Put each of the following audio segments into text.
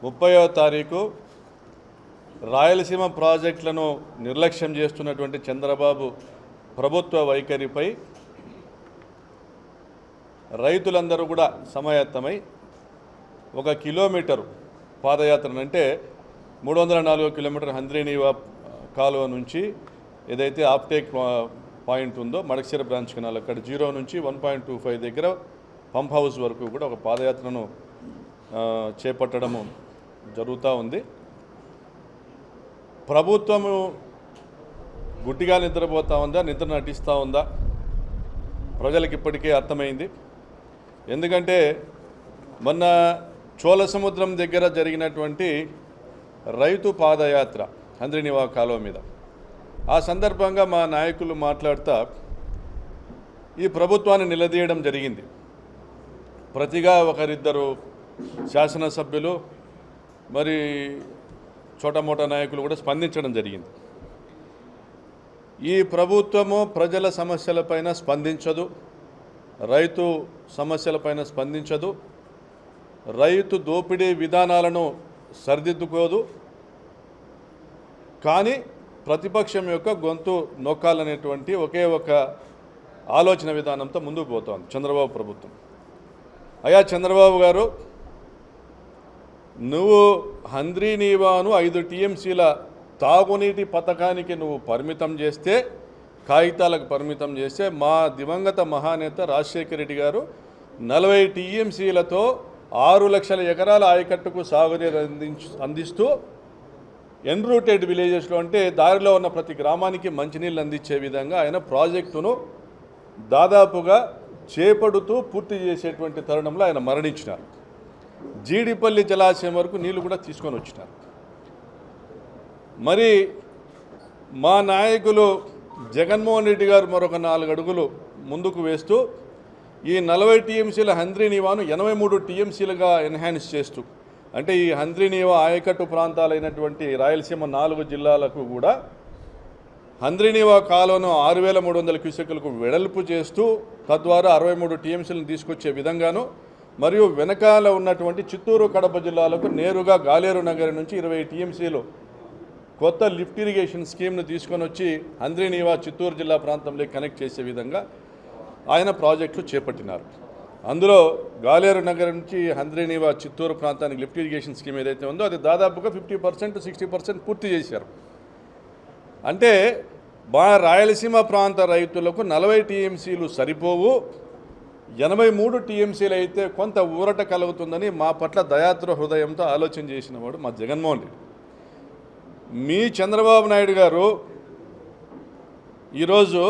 30వ తారీఖు రాయలసీమ ప్రాజెక్టులను నిర్లక్ష్యం చేస్తున్నటువంటి చంద్రబాబు ప్రభుత్వ వైఖరిపై రైతులందరూ కూడా సమాయత్తమై 1 కిలోమీటరు పాదయాత్రను అంటే 304 కిలోమీటర్ హంద్రీనీవా కాలువ నుంచి ఏదైతే ఆప్టేక్ పాయింట్ ఉందో మడకశిర బ్రాంచ్ కెనాల్ అక్కడ 0 నుంచి 1.25 దగ్గర పంప్ హౌస్ వరకు కూడా ఒక పాదయాత్రను చేపట్టడము జరుగుతూ ఉంది. ప్రభుత్వము గుడ్డిగా నిద్రపోతూ ఉందా, నిద్ర నటిస్తూ ఉందా ప్రజలకు ఇప్పటికే అర్థమైంది. ఎందుకంటే మొన్న చోళ సముద్రం దగ్గర జరిగినటువంటి రైతు పాదయాత్ర హంద్రీనీవా కాలువ మీద ఆ సందర్భంగా మా నాయకులు మాట్లాడుతూ ఈ ప్రభుత్వాన్ని నిలదీయడం జరిగింది. ప్రతిగా ఒకరిద్దరు శాసనసభ్యులు మరి చోటమోటా నాయకులు కూడా స్పందించడం జరిగింది. ఈ ప్రభుత్వము ప్రజల సమస్యలపైన స్పందించదు, రైతు సమస్యలపైన స్పందించదు, రైతు దోపిడీ విధానాలను సరిదిద్దుకోదు, కానీ ప్రతిపక్షం యొక్క గొంతు నొక్కాలనేటువంటి ఒకే ఒక ఆలోచన విధానంతో ముందుకు పోతోంది చంద్రబాబు ప్రభుత్వం. అయ్యా చంద్రబాబు గారు, నువ్వు హంద్రీనీవాను 5 టీఎంసీల తాగునీటి పథకానికి నువ్వు పరిమితం చేస్తే, కాగితాలకు పరిమితం చేస్తే, మా దివంగత మహానేత రాజశేఖర రెడ్డి గారు 40 టీఎంసీలతో 6 లక్షల ఎకరాల ఆయకట్టుకు సాగునీరు అందిస్తూ ఎన్రూటెడ్ విలేజెస్లో అంటే దారిలో ఉన్న ప్రతి గ్రామానికి మంచినీళ్ళు అందించే విధంగా ఆయన ప్రాజెక్టును దాదాపుగా చేపడుతూ పూర్తి చేసేటువంటి తరుణంలో ఆయన మరణించినారు. జీడిపల్లి జలాశయం వరకు నీళ్లు కూడా తీసుకొని వచ్చినారు. మరి మా నాయకులు జగన్మోహన్ రెడ్డి గారు మరొక 4 అడుగులు ముందుకు వేస్తూ ఈ 40 టీఎంసీల హంద్రీనీవాను 83 టీఎంసీలుగా ఎన్హాన్స్ చేస్తూ, అంటే ఈ హంద్రీనీవా ఆయకట్టు ప్రాంతాలైనటువంటి రాయలసీమ 4 జిల్లాలకు కూడా హంద్రీనీవా కాలువను 6300 క్యూసెక్కులకు వెడల్పు చేస్తూ తద్వారా 63 టీఎంసీలను తీసుకొచ్చే విధంగాను, మరియు వెనకాల ఉన్నటువంటి చిత్తూరు కడప జిల్లాలకు నేరుగా గాలేరు నగర్ నుంచి 20 టీఎంసీలు కొత్త లిఫ్ట్ ఇరిగేషన్ స్కీమ్ను తీసుకొని వచ్చి హంద్రీనీవా చిత్తూరు జిల్లా ప్రాంతంలో కనెక్ట్ చేసే విధంగా ఆయన ప్రాజెక్టులు చేపట్టినారు. అందులో గాలేరు నగర్ నుంచి హంద్రీనీవా చిత్తూరు ప్రాంతానికి లిఫ్ట్ ఇరిగేషన్ స్కీమ్ ఏదైతే ఉందో అది దాదాపుగా 50% 60% పూర్తి చేశారు. అంటే మా రాయలసీమ ప్రాంత రైతులకు 40 టీఎంసీలు సరిపోవు, 83 టీఎంసీలు అయితే కొంత ఊరట కలుగుతుందని మా పట్ల దయాద్ర హృదయంతో ఆలోచన చేసిన వాడు మా జగన్మోహన్ రెడ్డి. మీ చంద్రబాబు నాయుడు గారు ఈరోజు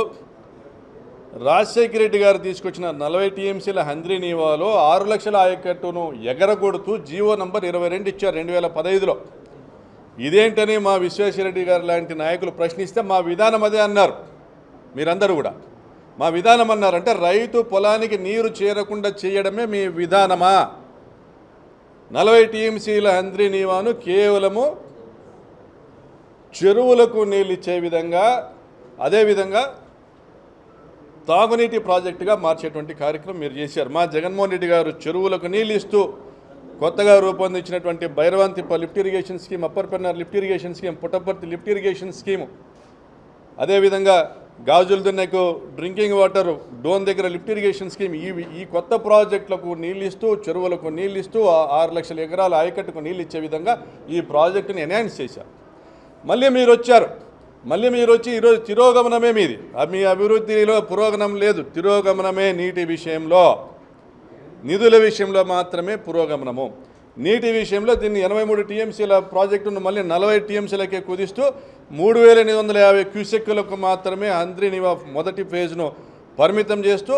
రాజశేఖర రెడ్డి గారు తీసుకొచ్చిన 40 టీఎంసీల హంద్రీనీవాలో 6 లక్షల ఆయకట్టును ఎగరగొడుతూ జీవో నంబర్ 22 ఇచ్చారు 2015లో. ఇదేంటని మా విశ్వేశ్వరరెడ్డి గారు లాంటి నాయకులు ప్రశ్నిస్తే మా విధానం అదే అన్నారు. మీరందరూ కూడా మా విధానం అన్నారంటే రైతు పొలానికి నీరు చేరకుండా చేయడమే మీ విధానమా? 40 టీఎంసీల హంద్రీనీవాను కేవలము చెరువులకు నీళ్ళు ఇచ్చే విధంగా, అదేవిధంగా తాగునీటి ప్రాజెక్టుగా మార్చేటువంటి కార్యక్రమం మీరు చేశారు. మా జగన్మోహన్ రెడ్డి గారు చెరువులకు నీళ్ళు ఇస్తూ కొత్తగా రూపొందించినటువంటి Bhairavanthippa lift irrigation scheme, upper Pennar lift irrigation scheme, Puttaparthi lift irrigation scheme, అదేవిధంగా గాజుల దున్నెకు డ్రింకింగ్ వాటర్ డోన్ దగ్గర లిఫ్ట్ ఇరిగేషన్ స్కీమ్, ఈ కొత్త ప్రాజెక్టులకు నీళ్ళు ఇస్తూ, చెరువులకు నీళ్ళు ఇస్తూ 6 లక్షల ఎకరాల ఆయకట్టుకు నీళ్ళు ఇచ్చే విధంగా ఈ ప్రాజెక్టుని ఎన్హాన్స్ చేశారు. మళ్ళీ మీరు వచ్చి ఈరోజు తిరోగమనమే మీది. మీ అభివృద్ధిలో పురోగమనం లేదు, తిరోగమనమే. నీటి విషయంలో, నిధుల విషయంలో మాత్రమే పురోగమనము. నీటి విషయంలో దీన్ని 83 టీఎంసీల ప్రాజెక్టును మళ్ళీ 40 టీఎంసీలకే కుదిస్తూ 3850 క్యూసెక్కులకు మాత్రమే హంద్రీనీవా మొదటి ఫేజ్ను పరిమితం చేస్తూ,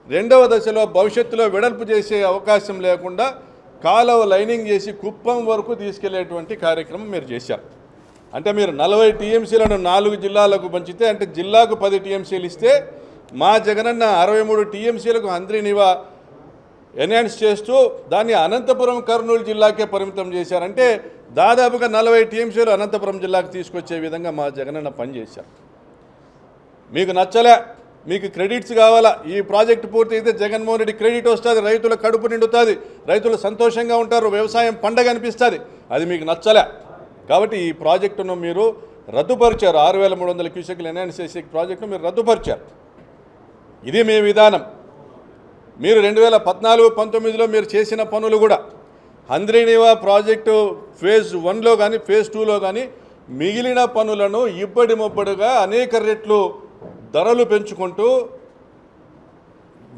2వ దశలో భవిష్యత్తులో వెడల్పు చేసే అవకాశం లేకుండా కాలువ లైనింగ్ చేసి కుప్పం వరకు తీసుకెళ్లేటువంటి కార్యక్రమం మీరు చేశారు. అంటే మీరు 40 టీఎంసీలను 4 జిల్లాలకు పంచితే, అంటే జిల్లాకు 10 టీఎంసీలు ఇస్తే, మా జగనన్న 63 టీఎంసీలకు హంద్రీనీవా ఎన్హాన్స్ చేస్తూ దాన్ని అనంతపురం కర్నూలు జిల్లాకే పరిమితం చేశారంటే దాదాపుగా 40 టీఎంసీలు అనంతపురం జిల్లాకు తీసుకొచ్చే విధంగా మా జగనన్న పనిచేశారు. మీకు నచ్చలే, మీకు క్రెడిట్స్ కావాలా, ఈ ప్రాజెక్టు పూర్తి అయితే జగన్మోహన్ రెడ్డి క్రెడిట్ వస్తుంది, రైతుల కడుపు నిండుతుంది, రైతులు సంతోషంగా ఉంటారు, వ్యవసాయం పండగ అనిపిస్తుంది. అది మీకు నచ్చలే కాబట్టి ఈ ప్రాజెక్టును మీరు రద్దుపరిచారు. 6,300 క్యూసెక్లు ఎన్హాన్సేసి ప్రాజెక్టును మీరు రద్దుపరిచారు. ఇది మీ విధానం. మీరు 2014-19లో మీరు చేసిన పనులు కూడా హంద్రీనీవా ప్రాజెక్టు ఫేజ్ 1లో కానీ ఫేజ్ 2లో కానీ మిగిలిన పనులను ఇబ్బడి ముబ్బడిగా అనేక రెట్లు ధరలు పెంచుకుంటూ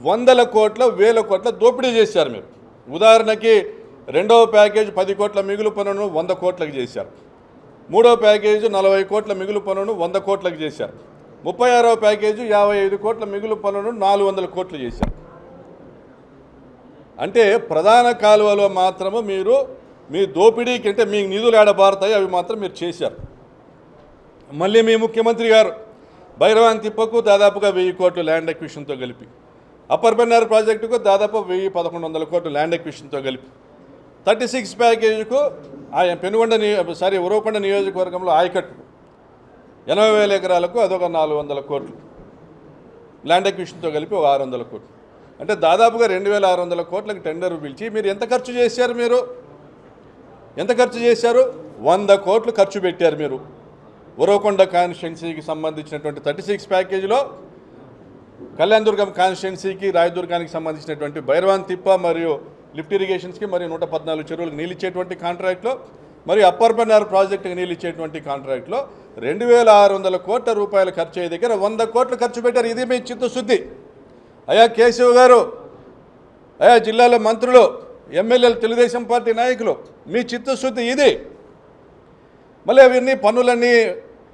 100 కోట్ల 1000 కోట్ల దోపిడీ చేశారు మీరు. ఉదాహరణకి రెండవ ప్యాకేజ్ 10 కోట్ల మిగులు పనులను 100 కోట్లకు చేశారు. మూడవ ప్యాకేజీ 40 కోట్ల మిగులు పనులను 100 కోట్లకు చేశారు. 36వ ప్యాకేజీ 55 కోట్ల మిగులు పనులను 400 కోట్లు చేశారు. అంటే ప్రధాన కాలువలో మాత్రము మీరు మీ దోపిడీకి అంటే మీ నిధులు ఏడబారుతాయి అవి మాత్రం మీరు చేశారు. మళ్ళీ మీ ముఖ్యమంత్రి గారు భైరవాన్ తిప్పకు దాదాపుగా 1000 కోట్లు ల్యాండ్ ఎక్విషన్తో కలిపి, అప్పర్ పెన్నార్ ప్రాజెక్టుకు దాదాపు 1000-1100 కోట్లు ల్యాండ్ ఎక్విషన్తో కలిపి, 36 ప్యాకేజీకు ఉరవకొండ నియోజకవర్గంలో ఆయకట్టుకు 80,000 ఎకరాలకు అదొక 400 కోట్లు ల్యాండ్ ఎక్విషన్తో కలిపి 600 కోట్లు. అంటే దాదాపుగా 2,600 కోట్లకు టెండర్ పిలిచి మీరు ఎంత ఖర్చు చేశారు? ఎంత ఖర్చు చేశారు? 100 కోట్లు ఖర్చు పెట్టారు మీరు. ఉరవకొండ కాన్స్టిట్యున్సీకి సంబంధించినటువంటి 36 ప్యాకేజీలో కళ్యాణదుర్గం కాన్స్టిట్యున్సీకి రాయదుర్గానికి సంబంధించినటువంటి భైరవాన్ తిప్ప మరియు లిఫ్ట్ ఇరిగేషన్స్కి మరియు 114 చెరువులకు నీళ్ళు ఇచ్చేటువంటి కాంట్రాక్ట్లో మరియు అప్పర్ పెన్నార్ ప్రాజెక్టుకి నీళ్ళు ఇచ్చేటువంటి కాంట్రాక్ట్లో 2,600 కోట్ల రూపాయలు ఖర్చు అయ్యే దగ్గర 100 కోట్లు ఖర్చు పెట్టారు. ఇది మీ చిత్తశుద్ధి. అయా కేశవ్ గారు, అయా జిల్లాలో మంత్రులు, ఎమ్మెల్యేలు, తెలుగుదేశం పార్టీ నాయకులు, మీ చిత్తశుద్ధి ఇది. మళ్ళీ అవన్నీ పనులన్నీ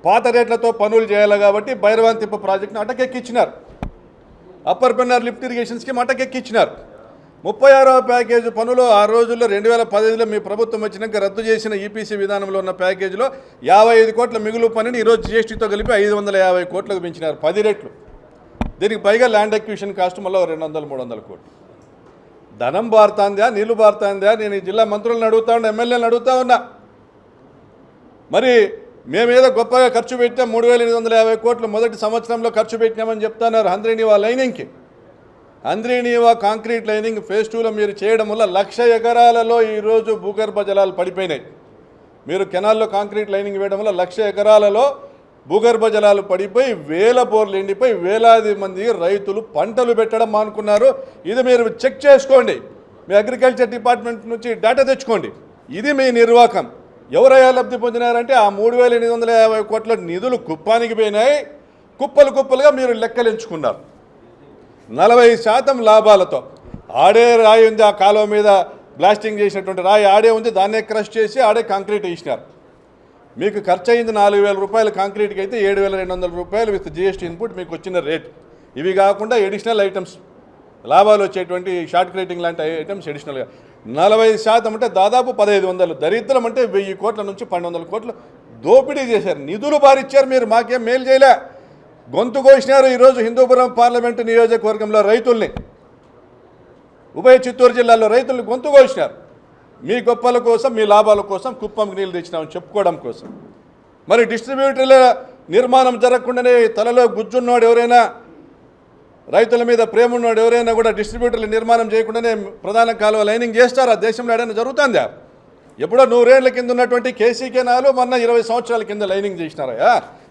పాత రేట్లతో పనులు చేయాలి కాబట్టి భైరవాన్ తిప్ప ప్రాజెక్టును అటకెక్కించినారు. అప్పర్ పెన్నార్ లిఫ్ట్ ఇరిగేషన్స్కి అటకెక్కించినారు. 36వ ప్యాకేజీ పనులు ఆ రోజుల్లో 2015లో మీ ప్రభుత్వం వచ్చినాక రద్దు చేసిన ఈపీసీ విధానంలో ఉన్న ప్యాకేజీలో 55 కోట్ల మిగులు పనిని ఈరోజు జీఎస్టీతో కలిపి 550 కోట్లకు పెంచినారు, 10 రెట్లు. దీనికి పైగా ల్యాండ్ ఎక్విషన్ కాస్ట్ మళ్ళీ 200-300 కోట్లు. ధనం బారుతాందా, నీళ్లు బారుతాందా? నేను ఈ జిల్లా మంత్రులను అడుగుతా ఉన్నా, ఎమ్మెల్యేలను అడుగుతా ఉన్నా. మరి మేమేదో గొప్పగా ఖర్చు పెట్టాం, 3,850 కోట్లు మొదటి సంవత్సరంలో ఖర్చు పెట్టినామని చెప్తున్నారు హంద్రీనీవా లైనింగ్కి. హంద్రీనీవా కాంక్రీట్ లైనింగ్ ఫేజ్ 2లో మీరు చేయడం వల్ల 1,00,000 ఎకరాలలో ఈరోజు భూగర్భ జలాలు పడిపోయినాయి. మీరు కెనాల్లో కాంక్రీట్ లైనింగ్ వేయడం వల్ల 1,00,000 ఎకరాలలో భూగర్భ జలాలు పడిపోయి 1000 బోర్లు ఎండిపోయి వేలాది మంది రైతులు పంటలు పెట్టడం మానుకున్నారు. ఇది మీరు చెక్ చేసుకోండి, మీ అగ్రికల్చర్ డిపార్ట్మెంట్ నుంచి డేటా తెచ్చుకోండి. ఇది మీ నిర్వాకం. ఎవరయ్యా లబ్ధి పొందినారంటే ఆ 3,850 కోట్ల నిధులు కుప్పానికి పోయినాయి. కుప్పలు కుప్పలుగా మీరు లెక్కలు ఎంచుకున్నారు 40% లాభాలతో. ఆడే రాయి ఉంది, ఆ కాలువ మీద బ్లాస్టింగ్ చేసినటువంటి రాయి ఆడే ఉంది, దాన్నే క్రష్ చేసి ఆడే కాంక్రీట్ వేసినారు. మీకు ఖర్చు అయింది 4,000 రూపాయలు కాంక్రీట్కి అయితే 7,200 రూపాయలు విత్ జిఎస్టీ ఇన్పుట్ మీకు వచ్చిన రేట్. ఇవి కాకుండా ఎడిషనల్ ఐటమ్స్ లాభాలు వచ్చేటువంటి షార్ట్ క్రేటింగ్ లాంటి ఐటమ్స్ ఎడిషనల్గా 40% అంటే దాదాపు 1,500. దరిద్రం అంటే 1000 కోట్ల నుంచి 1,200 కోట్లు దోపిడీ చేశారు, నిధులు బారిచ్చారు. మీరు మాకేం మేలు చేయలే, గొంతు కోసినారు. ఈరోజు హిందూపురం పార్లమెంటు నియోజకవర్గంలో రైతుల్ని, ఉభయ చిత్తూరు జిల్లాలో రైతుల్ని గొంతు కోసినారు. మీ గొప్పల కోసం, మీ లాభాల కోసం కుప్పంకి నీళ్ళు తెచ్చినామని చెప్పుకోవడం కోసం. మరి డిస్ట్రిబ్యూటర్ల నిర్మాణం జరగకుండానే తలలో గుజ్జున్నవాడు ఎవరైనా, రైతుల మీద ప్రేమ ఉన్నవాడు ఎవరైనా కూడా డిస్ట్రిబ్యూటర్ల నిర్మాణం చేయకుండానే ప్రధాన కాలువ లైనింగ్ చేస్తారా? దేశంలో ఏదైనా జరుగుతుందా? ఎప్పుడో 100 ఏళ్ల కింద ఉన్నటువంటి కేసీ కెనాలు మొన్న 20 సంవత్సరాల కింద లైనింగ్ చేసినారా?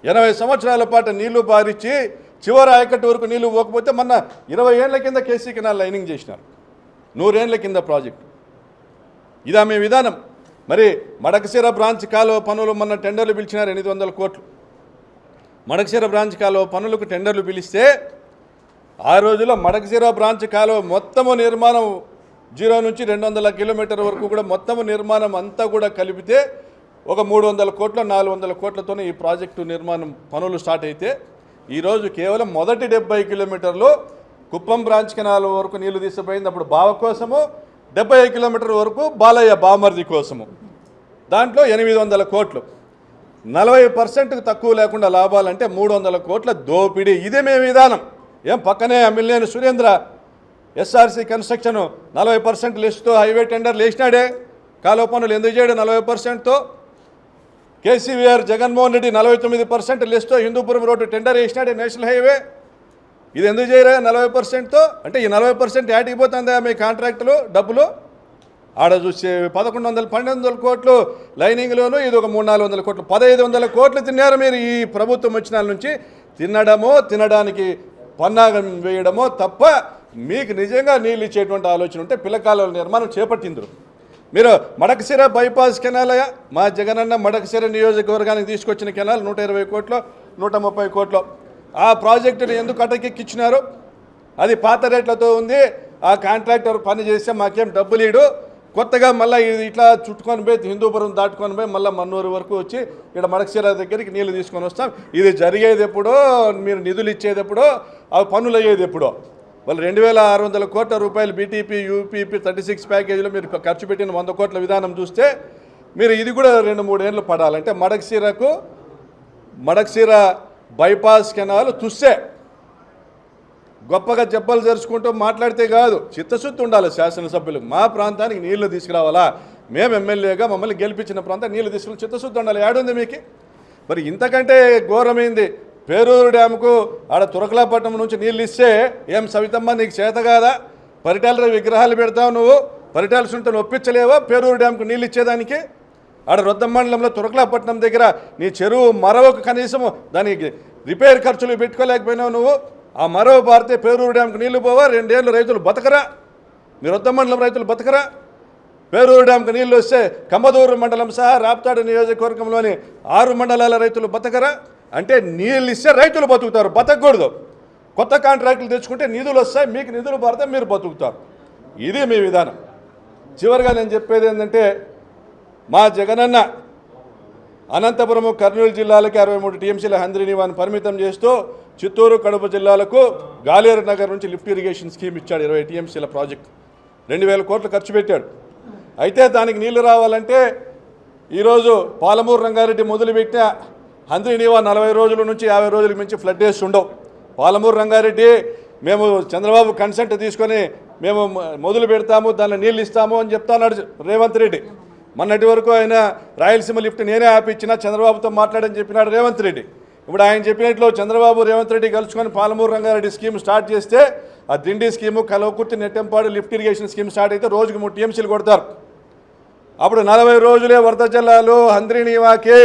80 సంవత్సరాల పాటు నీళ్లు బారిచ్చి చివరి ఆయకట్టు వరకు నీళ్లు పోకపోతే మొన్న 20 ఏళ్ల కింద కేసీ కెనాల్ లైనింగ్ చేసినారు. 100 ఏళ్ల కింద ప్రాజెక్టు. ఇదా మీ విధానం? మరి మడకశిర బ్రాంచ్ కాలువ పనులు మొన్న టెండర్లు పిలిచినారు 800 కోట్లు. మడకశిర బ్రాంచ్ కాలువ పనులకు టెండర్లు పిలిస్తే ఆ రోజుల్లో మడకశిర బ్రాంచ్ కాలువ మొత్తము నిర్మాణం 0 నుంచి 200 కిలోమీటర్ వరకు కూడా మొత్తము నిర్మాణం అంతా కూడా కలిపితే ఒక 300 కోట్ల 400 కోట్లతోనే ఈ ప్రాజెక్టు నిర్మాణం పనులు స్టార్ట్ అయితే ఈరోజు కేవలం మొదటి 70 కిలోమీటర్లు కుప్పం బ్రాంచ్ కెనాల్ వరకు నీళ్లు తీసుకుపోయింది. అప్పుడు బావ కోసము 75 కిలోమీటర్ వరకు బాలయ్య బామర్ది కోసము, దాంట్లో 800 కోట్లు. 40%కు తక్కువ లేకుండా లాభాలంటే 300 కోట్ల దోపిడీ. ఇదే మీ విధానం. ఏం పక్కనే ఎమ్మెల్యేని సురేంద్ర ఎస్ఆర్సీ కన్స్ట్రక్షన్ 40% లిస్టుతో హైవే టెండర్లు వేసినాడే, కాలువ పనులు ఎందుకు చేయడు 40%తో? కేసీఆర్ జగన్మోహన్ రెడ్డి 49% లిస్టుతో హిందూపురం రోడ్డు టెండర్ వేసినాడే నేషనల్ హైవే. ఇది ఎందుకు చేయరా 40%తో? అంటే ఈ 40% యాటికి పోతుందా మీ కాంట్రాక్టులు డబ్బులు? ఆడ చూస్తే 1200 కోట్లు లైనింగ్లోను, ఇది ఒక 300-400 కోట్లు, 1500 కోట్లు తిన్నారు మీరు ఈ ప్రభుత్వం వచ్చిన నుంచి. తినడమో తినడానికి పన్నాగం వేయడమో తప్ప మీకు నిజంగా నీళ్ళు ఇచ్చేటువంటి ఆలోచన ఉంటే పిల్లకాలువల నిర్మాణం చేపట్టిందరు. మీరు మడకశిర బైపాస్ కెనాలయ మా జగనన్న మడకశిర నియోజకవర్గానికి తీసుకొచ్చిన కెనాల్ 120 కోట్లు 130 కోట్లు. ఆ ప్రాజెక్టుని ఎందుకు అటకెక్కించినారు? అది పాత రేట్లతో ఉంది. ఆ కాంట్రాక్టర్ పని చేస్తే మాకేం డబ్బులు ఇడు, కొత్తగా మళ్ళీ ఇది ఇట్లా చుట్టుకొని పోయి హిందూపురం దాటుకొని పోయి మళ్ళీ మన్నూరు వరకు వచ్చి ఇక్కడ మడకశిర దగ్గరికి నీళ్లు తీసుకొని వస్తాం. ఇది జరిగేది ఎప్పుడో, మీరు నిధులు ఇచ్చేది ఎప్పుడో, అవి పనులు అయ్యేది ఎప్పుడో. వాళ్ళు 2600 కోట్ల రూపాయలు బీటీపీ యూపీపీ 36 ప్యాకేజీలో మీరు ఖర్చు పెట్టిన 100 కోట్ల విధానం చూస్తే మీరు ఇది కూడా 2-3 ఏళ్ళు పడాలంటే మడకశిర బైపాస్ కెనాల్ తుస్సే. గొప్పగా జబ్బలు జరుచుకుంటూ మాట్లాడితే కాదు, చిత్తశుద్ధి ఉండాలి శాసనసభ్యులకు. మా ప్రాంతానికి నీళ్లు తీసుకురావాలా, మేము ఎమ్మెల్యేగా మమ్మల్ని గెలిపించిన ప్రాంతం నీళ్లు తీసుకుని చిత్తశుద్ధి ఉండాలి. ఏడుంది మీకు? మరి ఇంతకంటే ఘోరమైంది. పేరూరు డ్యాముకు ఆడ తురకలాపట్నం నుంచి నీళ్ళు ఇస్తే ఏం సవితమ్మ నీకు చేత కాదా? పరిటాల విగ్రహాలు పెడతావు నువ్వు, పరిటాల సుంటను ఒప్పించలేవా పేరూరు డ్యాముకు నీళ్ళు ఇచ్చేదానికి? ఆడ రొద్దం మండలంలో తురకలాపట్నం దగ్గర నీ చెరువు మరొక కనీసము దానికి రిపేర్ ఖర్చులు పెట్టుకోలేకపోయినావు నువ్వు. ఆ మరో పారితే పేరూరు డ్యాముకు నీళ్లు పోవా? 2 ఏళ్ళు రైతులు బతకరా? మీరు రొద్దం మండలం రైతులు బతకరా? పేరూరు డ్యాముకు నీళ్లు వస్తే కంబదూరు మండలం సహా రాప్తాడు నియోజకవర్గంలోని 6 మండలాల రైతులు బతకరా? అంటే నీళ్ళు ఇస్తే రైతులు బతుకుతారు, బతకూడదు. కొత్త కాంట్రాక్టులు తెచ్చుకుంటే నిధులు వస్తాయి, మీకు నిధులు పడితే మీరు బతుకుతారు. ఇది మీ విధానం. చివరిగా నేను చెప్పేది ఏంటంటే, మా జగనన్న అనంతపురం కర్నూలు జిల్లాలకి 63 టీఎంసీల హంద్రీనివాన్ని పరిమితం చేస్తూ చిత్తూరు కడప జిల్లాలకు గాలేరు నగర్ నుంచి లిఫ్ట్ ఇరిగేషన్ స్కీమ్ ఇచ్చాడు. 20 టీఎంసీల ప్రాజెక్ట్ 2000 కోట్లు ఖర్చు పెట్టాడు. అయితే దానికి నీళ్లు రావాలంటే ఈరోజు పాలమూరు రంగారెడ్డి మొదలుపెట్టిన హంద్రీనివా 40 రోజుల నుంచి 50 రోజులకు మించి ఫ్లడ్ డేస్ ఉండవు. పాలమూరు రంగారెడ్డి మేము చంద్రబాబు కన్సెంట్ తీసుకొని మేము మొదలు పెడతాము, దానిలో నీళ్ళు ఇస్తాము అని చెప్తున్నాడు రేవంత్ రెడ్డి. మొన్నటి వరకు ఆయన రాయలసీమ లిఫ్ట్ నేనే ఆపిచ్చినా చంద్రబాబుతో మాట్లాడని చెప్పినాడు రేవంత్ రెడ్డి. ఇప్పుడు ఆయన చెప్పినట్లు చంద్రబాబు రేవంత్ రెడ్డి కలుసుకొని పాలమూరు రంగారెడ్డి స్కీమ్ స్టార్ట్ చేస్తే ఆ Dindi scheme, Kalwakurthy, Nettempadu lift irrigation scheme start అయితే రోజుకు 3 టీఎంసీలు కొడతారు. అప్పుడు 40 రోజులే వరద జిల్లాలు హంద్రీనివాకి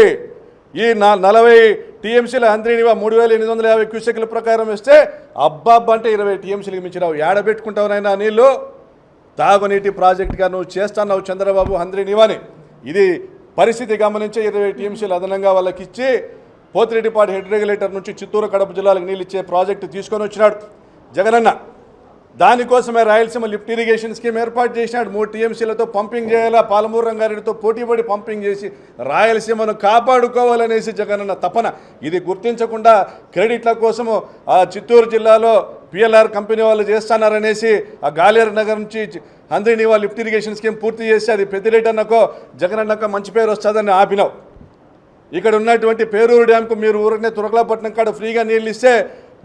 ఈ 40 టీఎంసీల హంద్రీనివా 3850 క్యూసెక్ల ప్రకారం ఇస్తే అబ్బాబ్బ అంటే 20 టీఎంసీలకు మించినావు. ఏడబెట్టుకుంటావునైనా నీళ్ళు? తాగునీటి ప్రాజెక్టుగా నువ్వు చేస్తున్నావు చంద్రబాబు హంద్రీనివాని. ఇది పరిస్థితి గమనించి 20 టీఎంసీలు అదనంగా వాళ్ళకి ఇచ్చి పోతిరెడ్డిపాడు హెడ్ రెగ్యులేటర్ నుంచి చిత్తూరు కడప జిల్లాలకు నీళ్ళు ఇచ్చే ప్రాజెక్టు తీసుకొని వచ్చినాడు జగనన్న. దానికోసమే రాయలసీమ లిఫ్ట్ ఇరిగేషన్ స్కీమ్ ఏర్పాటు చేసినాడు. 3 టీఎంసీలతో పంపింగ్ చేయాలా, పాలమూరు రంగారెడ్డితో పోటీపడి పంపింగ్ చేసి రాయలసీమను కాపాడుకోవాలనేసి జగనన్న తపన. ఇది గుర్తించకుండా క్రెడిట్ల కోసము ఆ చిత్తూరు జిల్లాలో పిఎల్ఆర్ కంపెనీ వాళ్ళు చేస్తున్నారనేసి ఆ గాలేరు నగర్ నుంచి హంద్రీనివా లిఫ్ట్ ఇరిగేషన్ స్కీమ్ పూర్తి చేసి అది పెద్దిరెడ్డన్నకో జగనన్నకో మంచి పేరు వస్తుందని ఆపినావు. ఇక్కడ ఉన్నటువంటి పేరూరు డ్యామ్కు మీరు ఊరినే తురకలాపట్నం కాడ ఫ్రీగా నీళ్ళు ఇస్తే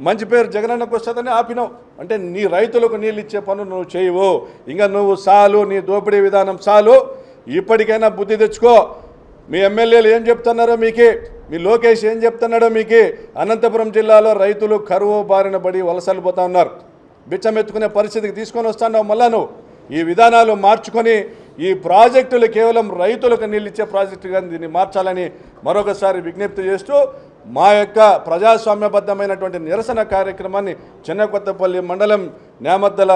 మంచి పేరు జగనన్నకు వస్తుందని ఆపినావు. అంటే నీ రైతులకు నీళ్ళు ఇచ్చే పనులు నువ్వు చేయవు. ఇంకా నువ్వు సాలు, నీ దోపిడీ విధానం సాలు. ఇప్పటికైనా బుద్ధి తెచ్చుకో. మీ ఎమ్మెల్యేలు ఏం చెప్తున్నారో మీకే, మీ లోకేష్ ఏం చెప్తున్నాడో మీకే. అనంతపురం జిల్లాలో రైతులు కరువు బారిన పడి వలసలు పోతా ఉన్నారు. బిచ్చమెత్తుకునే పరిస్థితికి తీసుకొని వస్తున్నావు. మళ్ళా నువ్వు ఈ విధానాలు మార్చుకొని ఈ ప్రాజెక్టులు కేవలం రైతులకు నీళ్ళు ఇచ్చే ప్రాజెక్టుగా దీన్ని మార్చాలని మరొకసారి విజ్ఞప్తి చేస్తూ మా యొక్క ప్రజాస్వామ్యబద్ధమైనటువంటి నిరసన కార్యక్రమాన్ని చిన్నకొత్తపల్లి మండలం నేమద్దల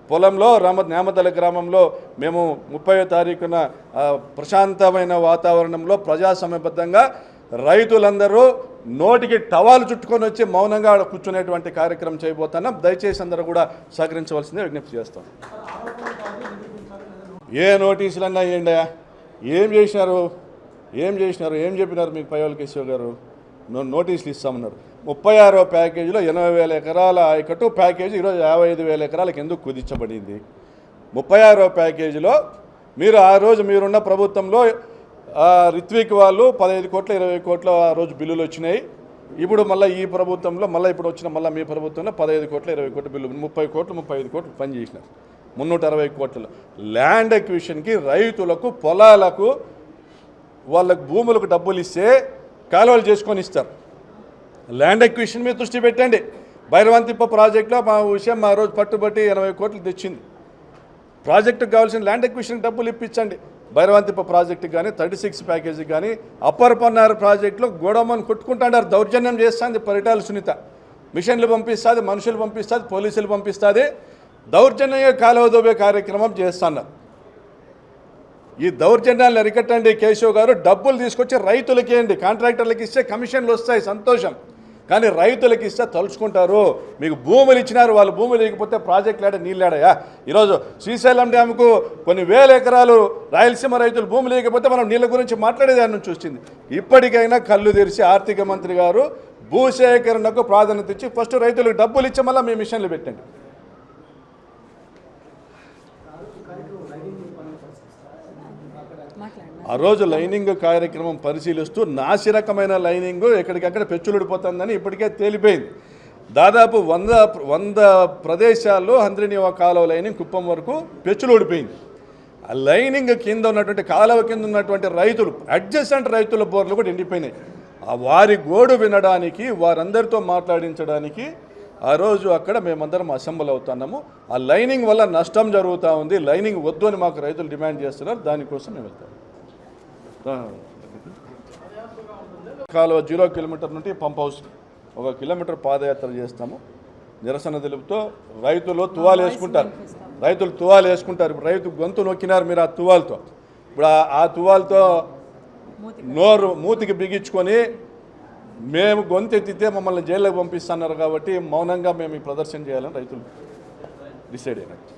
పొలంలో నేమద్దల గ్రామంలో మేము 30వ తారీఖున ప్రశాంతమైన వాతావరణంలో ప్రజాస్వామ్యబద్ధంగా రైతులందరూ నోటికి టవాలు చుట్టుకొని వచ్చి మౌనంగా కూర్చునేటువంటి కార్యక్రమం చేయబోతున్నాం. దయచేసి అందరూ కూడా సహకరించవలసిందే విజ్ఞప్తి చేస్తాం. ఏ నోటీసులన్నా ఏంటా? ఏం చేసినారు? ఏం చెప్పినారు మీకు పైవల్ కేశవ్ గారు? నోటీసులు ఇస్తామన్నారు. 36వ ప్యాకేజీలో 80,000 ఎకరాల ఆయకట్టు ప్యాకేజీ ఈరోజు 55,000 ఎకరాలకు ఎందుకు కుదించబడింది? 36వ ప్యాకేజీలో మీరు ఆ రోజు మీరున్న ప్రభుత్వంలో రిత్విక్ వాళ్ళు 15 కోట్ల 20 కోట్ల ఆ రోజు బిల్లులు వచ్చినాయి. ఇప్పుడు మళ్ళీ ఈ ప్రభుత్వంలో ఇప్పుడు వచ్చిన మీ ప్రభుత్వంలో 15 కోట్ల 20 కోట్ల బిల్లు, 30 కోట్లు 35 కోట్లు పని చేసినారు. 360 కోట్ల ల్యాండ్ అక్విజిషన్కి రైతులకు పొలాలకు వాళ్ళకు భూములకు డబ్బులు ఇస్తే కాలువలు చేసుకొని ఇస్తారు. ల్యాండ్ అక్విజిషన్ మీద దృష్టి పెట్టండి. భైరవంతిప్ప ప్రాజెక్టులో మా విషయం మా రోజు పట్టుబట్టి 80 కోట్లు తెచ్చింది. ప్రాజెక్టుకు కావాల్సిన ల్యాండ్ ఎక్విజిషన్ డబ్బులు ఇప్పించండి. భైరవంతిప్ప ప్రాజెక్టుకి కానీ 36 ప్యాకేజీకి కానీ అప్పర్ పన్నార్ ప్రాజెక్టులో గోడమని కొట్టుకుంటాడారు. దౌర్జన్యం చేస్తుంది పరిటాల సునీత. మిషన్లు పంపిస్తుంది, మనుషులు పంపిస్తుంది, పోలీసులు పంపిస్తుంది. దౌర్జన్యంగా కాలువ దోబే కార్యక్రమం చేస్తున్నారు. ఈ దౌర్జన్యాలను అరికట్టండి కేశవ్ గారు. డబ్బులు తీసుకొచ్చి రైతులకి ఇవ్వండి. కాంట్రాక్టర్లకు ఇస్తే కమిషన్లు వస్తాయి, సంతోషం. కానీ రైతులకు ఇస్తే తలుచుకుంటారు. మీకు భూములు ఇచ్చినారు, వాళ్ళు భూములు లేకపోతే ప్రాజెక్టులు ఆడ నీళ్ళాడయా. ఈరోజు శ్రీశైలం డ్యామ్కు కొన్ని వేల ఎకరాలు రాయలసీమ రైతులు భూములు లేకపోతే మనం నీళ్ళ గురించి మాట్లాడేదాన్ని నుంచి వచ్చింది. ఇప్పటికైనా కళ్ళు తెరిచి ఆర్థిక మంత్రి గారు భూసేకరణకు ప్రాధాన్యత ఇచ్చి ఫస్ట్ రైతులకు డబ్బులు ఇచ్చి మళ్ళీ మీ మిషన్లు పెట్టండి. ఆ రోజు లైనింగ్ కార్యక్రమం పరిశీలిస్తూ నాసిరకమైన లైనింగ్ ఎక్కడికక్కడ పెచ్చులుడిపోతుందని ఇప్పటికే తేలిపోయింది. దాదాపు 100 ప్రదేశాల్లో హంద్రినీవా కాలువ లైనింగ్ కుప్పం వరకు పెచ్చులుడిపోయింది. ఆ లైనింగ్ కింద ఉన్నటువంటి కాలువ కింద ఉన్నటువంటి రైతులు, అడ్జసెంట్ రైతుల బోర్లు కూడా ఎండిపోయినాయి. వారి గోడు వినడానికి, వారందరితో మాట్లాడించడానికి ఆ రోజు అక్కడ మేమందరం అసెంబ్ల్ అవుతున్నాము. ఆ లైనింగ్ వల్ల నష్టం జరుగుతూ ఉంది. లైనింగ్ వద్దు అని మాకు రైతులు డిమాండ్ చేస్తున్నారు. దానికోసం మేము వెళ్తాం. కాలువ 0 కిలోమీటర్ నుండి పంప్ హౌస్ 1 కిలోమీటర్ పాదయాత్ర చేస్తాము. నిరసన తెలుపుతో రైతులు తువాలు వేసుకుంటారు. ఇప్పుడు రైతు గొంతు నొక్కినారు మీరు ఆ తువాలతో. ఇప్పుడు ఆ తువాలతో మూతికి బిగించుకొని మేము గొంతెత్తితే మమ్మల్ని జైల్లోకి పంపిస్తున్నారు కాబట్టి మౌనంగా మేము ఈ ప్రదర్శన చేయాలని రైతులు డిసైడ్ అయినట్టు.